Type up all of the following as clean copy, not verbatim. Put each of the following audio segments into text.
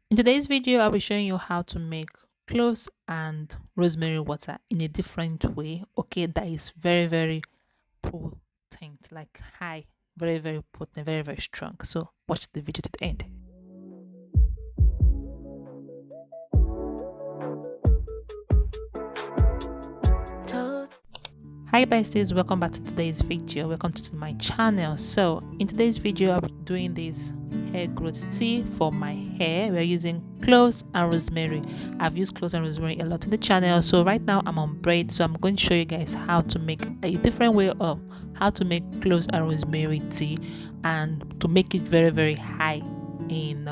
In today's video, I'll be showing you how to make cloves and rosemary water in a different way. Okay, that is very, very potent, like high, very, very potent, very, very strong. So watch the video to the end. Hi besties, welcome back to today's video. Welcome to my channel. So in today's video, I'll be doing this hair growth tea for my hair. We're using cloves and rosemary. I've used cloves and rosemary a lot in the channel. So right now I'm on braid, so I'm going to show you guys how to make a different way of how to make cloves and rosemary tea and to make it very, very high in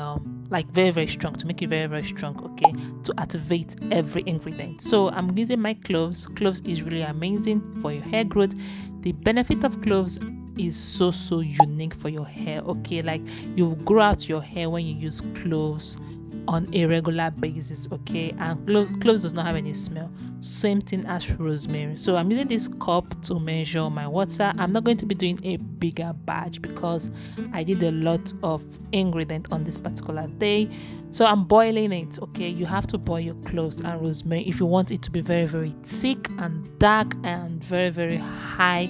like very, very strong, to make it very, very strong. Okay, to activate every ingredient. So I'm using my cloves. Cloves is really amazing for your hair growth. The benefit of cloves is so unique for your hair. Okay, like you grow out your hair when you use cloves on a regular basis. Okay, and cloves does not have any smell, same thing as rosemary. So I'm using this cup to measure my water. I'm not going to be doing a bigger batch because I did a lot of ingredient on this particular day, so I'm boiling it. Okay, you have to boil your cloves and rosemary if you want it to be very, very thick and dark and very, very high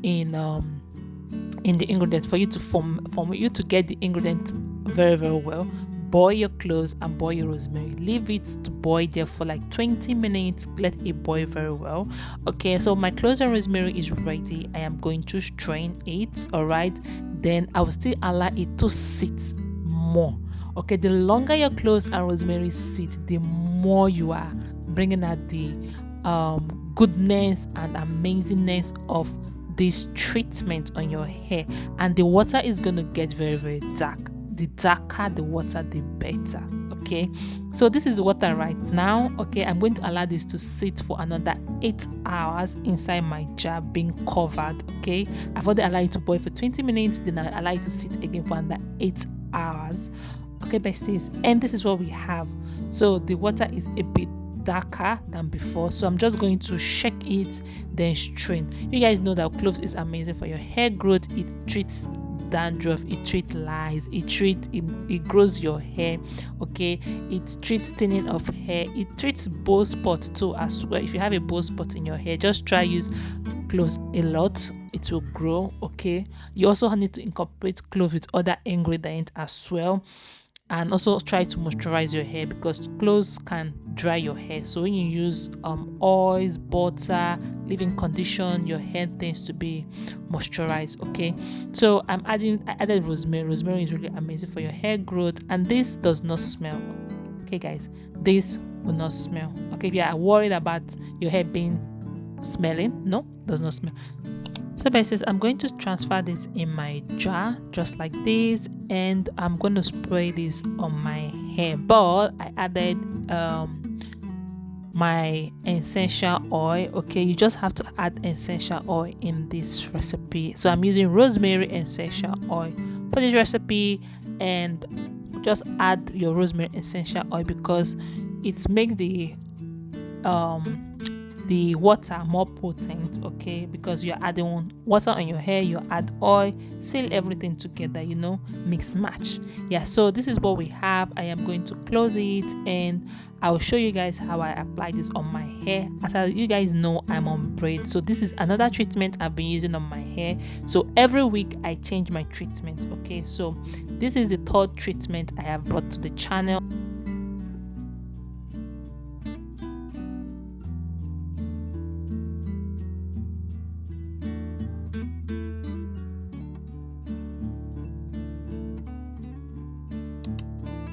in the ingredient for you to you to get the ingredient very, very well. Boil your cloves and boil your rosemary. Leave it to boil there for like 20 minutes. Let it boil very well. Okay, so my cloves and rosemary is ready. I am going to strain it. All right, then I will still allow it to sit more. Okay, the longer your cloves and rosemary sit, the more you are bringing out the goodness and amazingness of this treatment on your hair, and the water is going to get very, very dark. The darker the water, the better. Okay, so this is water right now. Okay, I'm going to allow this to sit for another 8 hours inside my jar being covered. Okay, I've already allowed it to boil for 20 minutes, then I allow it to sit again for another 8 hours. Okay besties, and this is what we have. So the water is a bit darker than before, so I'm just going to shake it, then strain. You guys know that cloves is amazing for your hair growth. It treats dandruff, it treats lice, it grows your hair. Okay, it treats thinning of hair, it treats bald spot too as well. If you have a bald spot in your hair, just try use cloves a lot, it will grow. Okay, you also need to incorporate clove with other ingredients as well, and also try to moisturize your hair because cloves can dry your hair. So when you use oils, butter, leave-in condition, your hair tends to be moisturized. Okay, so I added rosemary. Rosemary is really amazing for your hair growth, and this does not smell. Okay guys, this will not smell. Okay, if you are worried about your hair being smelling, no, does not smell. So basically, I'm going to transfer this in my jar just like this, and I'm going to spray this on my hair. But I added my essential oil. Okay, you just have to add essential oil in this recipe. So I'm using rosemary essential oil for this recipe, and just add your rosemary essential oil because it makes the water more potent. Okay, because you're adding water on your hair, you add oil, seal everything together, you know, mix match. Yeah, so this is what we have. I am going to close it and I will show you guys how I apply this on my hair. As you guys know, I'm on braid, so this is another treatment I've been using on my hair. So every week I change my treatment. Okay, so this is the third treatment I have brought to the channel.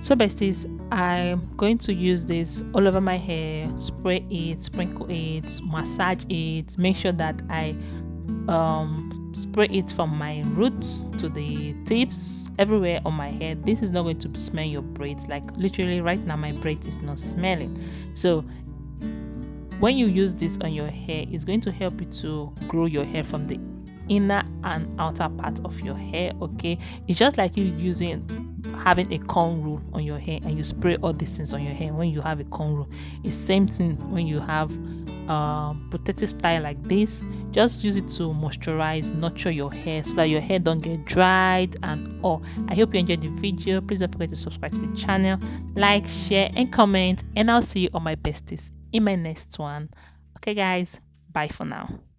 So besties, I'm going to use this all over my hair, spray it, sprinkle it, massage it, make sure that I spray it from my roots to the tips, everywhere on my head. This is not going to smell your braids. Like literally right now my braid is not smelling. So when you use this on your hair, it's going to help you to grow your hair from the inner and outer part of your hair. Okay, it's just like you having a cornrow on your hair and you spray all these things on your hair. When you have a cornrow, it's same thing when you have protective style like this. Just use it to moisturize, nurture your hair so that your hair don't get dried and all. I hope you enjoyed the video. Please don't forget to subscribe to the channel, like, share and comment, and I'll see you on my besties in my next one. Okay guys, bye for now.